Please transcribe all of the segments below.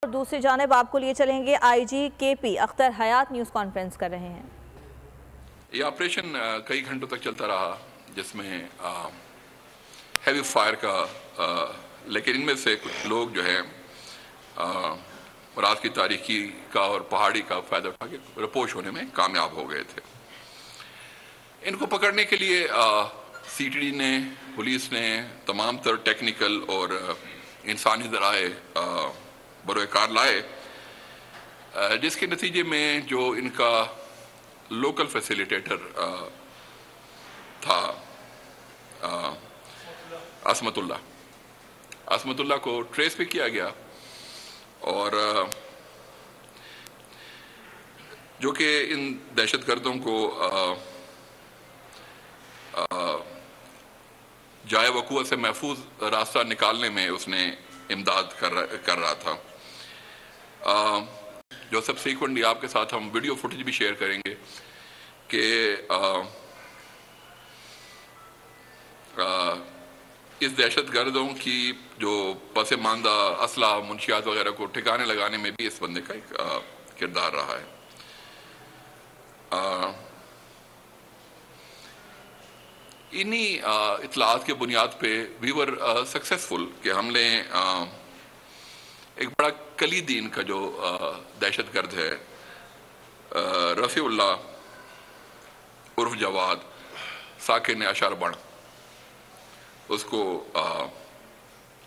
اور دوسری جانب آپ کو لیے چلیں گے آئی جی کے پی اختر حیات نیوز کانفرنس کر رہے ہیں۔ یہ آپریشن کئی گھنٹوں تک چلتا رہا جس میں ہیوی فائر کا لیکن ان میں سے کچھ لوگ جو ہے رات کی تاریکی کا اور پہاڑی کا فائدہ اٹھا کے رپوش ہونے میں کامیاب ہو گئے تھے۔ ان کو پکڑنے کے لیے سی ٹی ڈی نے، پولیس نے تمام تر ٹیکنیکل اور انسانی ذرائع بروئے کار لائے، جس کے نتیجے میں جو ان کا لوکل فیسیلیٹیٹر تھا عصمت اللہ کو ٹریس بھی کیا گیا، اور جو کہ ان دہشت گردوں کو جائے وقوع سے محفوظ راستہ نکالنے میں اس نے امداد کر رہا تھا۔ جو سبسیکوینٹلی آپ کے ساتھ ہم ویڈیو فوٹیج بھی شیئر کریں گے کہ اس دہشت گردوں کی جو پس ماندہ اسلحہ منشیات وغیرہ کو ٹھکانے لگانے میں بھی اس بندے کا ایک کردار رہا ہے۔ انہی اطلاعات کے بنیاد پہ وی ور سکسیسفل کہ ہم نے ایک بڑا کلیدی ان کا جو دہشت گرد ہے رفیع اللہ عرف جواد ساکن اشار بڑ، اس کو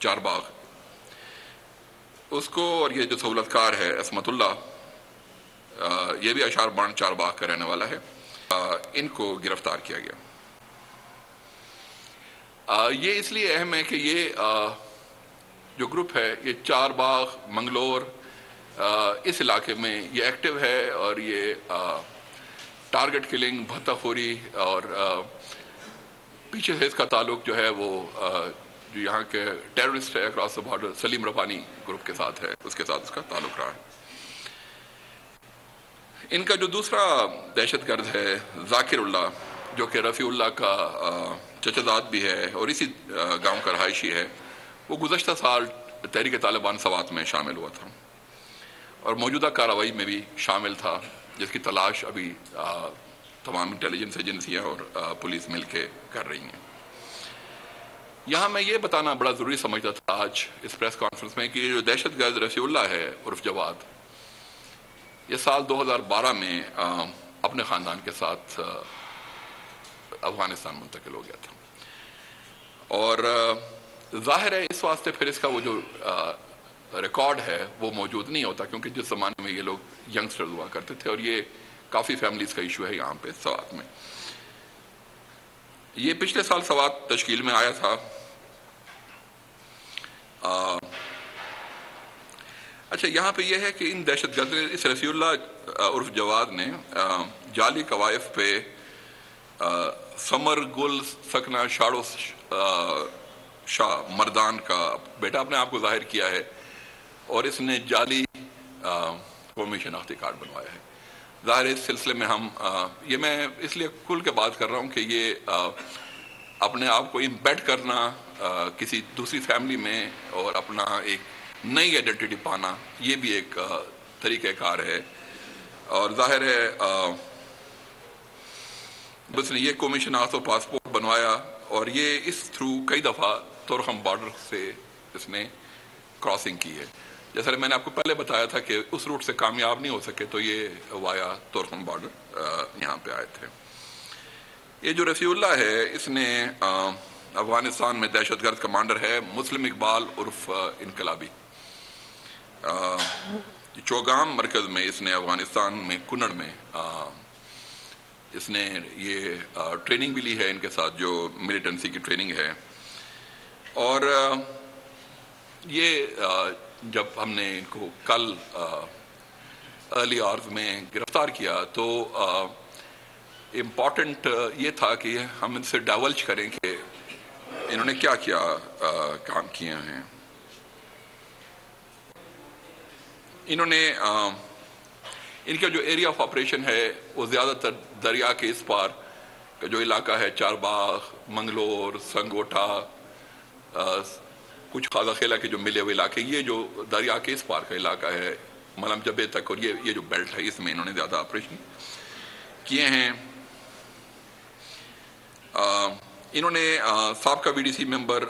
چار باغ، اس کو اور یہ جو سہولت کار ہے عصمت اللہ، یہ بھی اشار بڑ چار باغ کا رہنے والا ہے، ان کو گرفتار کیا گیا۔ یہ اس لیے اہم ہے کہ یہ جو گروپ ہے یہ چار باغ منگلور اس علاقے میں یہ ایکٹیو ہے، اور یہ ٹارگٹ کلنگ، بھتہ خوری اور پیچھے سے اس کا تعلق جو ہے وہ جو یہاں کے ٹیررسٹ ہے across the border Salim Rabbani group کے ساتھ ہے، اس کے ساتھ اس کا تعلق رہا ہے۔ ان کا جو دوسرا دہشت گرد ہے ذاکر اللہ، جو کہ رفیع اللہ کا چچا بھی ہے اور اسی گاؤں کا رہائشی ہے، وہ گزشتہ سال تحریک طالبان سوات میں شامل ہوا تھا اور موجودہ کارروائی میں بھی شامل تھا، جس کی تلاش ابھی تمام انٹیلیجنس ایجنسیاں اور پولیس مل کے کر رہی ہیں۔ یہاں میں یہ بتانا بڑا ضروری سمجھتا تھا آج اس پریس کانفرنس میں کہ جو دہشت گرد رفیع اللہ ہے عرف جواد، یہ سال 2012 میں اپنے خاندان کے ساتھ افغانستان منتقل ہو گیا تھا، اور ظاہر ہے اس واسطے پھر اس کا وہ جو ریکارڈ ہے وہ موجود نہیں ہوتا، کیونکہ جس زمانے میں یہ لوگ ینگسٹر ہوا کرتے تھے، اور یہ کافی فیملیز کا ایشو ہے یہاں پہ سوات میں۔ یہ پچھلے سال سوات تشکیل میں آیا تھا۔ اچھا، یہاں پہ یہ ہے کہ ان دہشت گرد اس رفیع اللہ عرف جواد نے جعلی قوائف پہ سمر گل سکنہ شاڑو شاہ مردان کا بیٹا اپنے آپ کو ظاہر کیا ہے، اور اس نے جعلی قومی شناختی کارڈ بنوایا ہے۔ ظاہر اس سلسلے میں ہم یہ میں اس لیے کھل کے بات کر رہا ہوں کہ یہ اپنے آپ کو امبیڈ کرنا کسی دوسری فیملی میں اور اپنا ایک نئی آئیڈینٹی پانا، یہ بھی ایک طریقہ کار ہے، اور ظاہر ہے بس نے یہ قومی شناخت و پاسپورٹ بنوایا، اور یہ اس تھرو کئی دفعہ تورخم بارڈر سے اس نے کراسنگ کی ہے۔ جیسا میں نے آپ کو پہلے بتایا تھا کہ اس روٹ سے کامیاب نہیں ہو سکے تو یہ وایا تورخم بارڈر یہاں پہ آئے تھے۔ یہ جو رفیع اللہ ہے اس نے افغانستان میں دہشت گرد کمانڈر ہے مسلم اقبال عرف انقلابی، چوگام مرکز میں اس نے افغانستان میں کنڑ میں اس نے یہ ٹریننگ بھی لی ہے، ان کے ساتھ جو ملیٹنسی کی ٹریننگ ہے، اور یہ جب ہم نے ان کو کل ارلی آورز میں گرفتار کیا تو امپورٹنٹ یہ تھا کہ ہم ان سے ڈائیولج کریں کہ انہوں نے کیا کیا کام کیے ہیں۔ انہوں نے ان کا جو ایریا آف آپریشن ہے وہ زیادہ تر دریا کے اس پار کا جو علاقہ ہے، چار باغ، منگلور، سنگوٹا، کچھ خاصا خیلہ کے جو ملے ہوئے علاقے، یہ جو دریا کے اس پار کا علاقہ ہے ملم جبے تک، اور یہ جو بیلٹ ہے اس میں انہوں نے زیادہ آپریشن کیے ہیں۔ انہوں نے سابقہ وی ڈی سی ممبر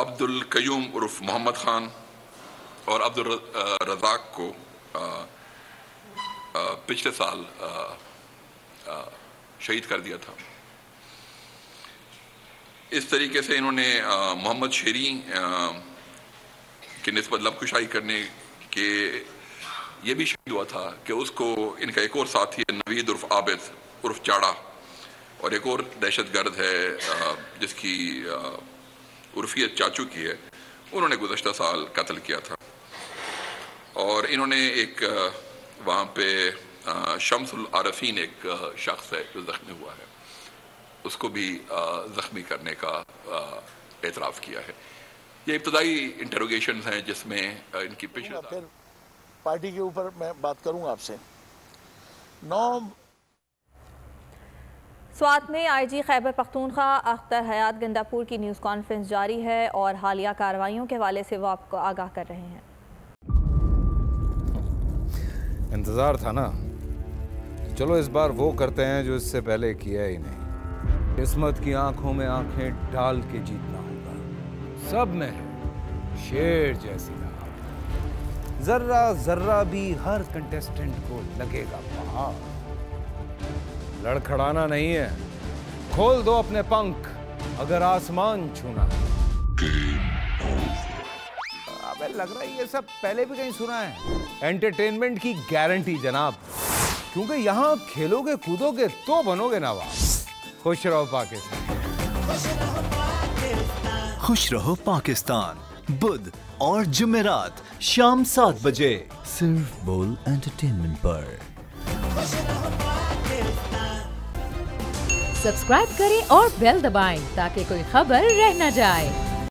عبد القیوم عرف محمد خان اور عبد الرزاق کو پچھلے سال شہید کر دیا تھا۔ اس طریقے سے انہوں نے محمد شیری کی نسبت لب کشائی کرنے کے یہ بھی شہید ہوا تھا کہ اس کو ان کا ایک اور ساتھی ہے نوید عرف عابد عرف چاڑا، اور ایک اور دہشت گرد ہے جس کی عرفیت چاچو کی ہے، انہوں نے گزشتہ سال قتل کیا تھا۔ اور انہوں نے ایک وہاں پہ شمس العارفین ایک شخص ہے جو زخمی ہوا ہے، اس کو بھی زخمی کرنے کا اعتراف کیا ہے۔ یہ ابتدائی انٹروگیشنز ہیں جس میں ان کی پیشہ پھر پارٹی کے اوپر میں بات کروں آپ سے۔ سوات میں آئی جی خیبر پختونخوا اختر حیات گنداپور کی نیوز کانفرنس جاری ہے اور حالیہ کارروائیوں کے حوالے سے وہ آپ کو آگاہ کر رہے ہیں۔ انتظار تھا نا، چلو اس بار وہ کرتے ہیں جو اس سے پہلے کیا ہی نہیں۔ قسمت کی آنکھوں میں آنکھیں ڈال کے جیتنا ہوگا، سب میں شیر جیسی رہا، ذرہ ذرہ بھی ہر کنٹیسٹنٹ کو لگے گا پہاڑ۔ لڑکھڑانا نہیں ہے، کھول دو اپنے پنکھ اگر آسمان چھونا ہے۔ ابے لگ رہا ہے یہ سب پہلے بھی کہیں سنا ہے۔ انٹرٹینمنٹ کی گارنٹی جناب، کیونکہ یہاں کھیلو گے کودو گے تو بنو گے نواب۔ خوش رہو پاکستان، خوش رہو پاکستان، بدھ اور جمعرات شام 7 بجے صرف بول انٹرٹینمنٹ پر۔ سبسکرائب کریں اور بیل دبائیں تاکہ کوئی خبر رہ نہ جائے۔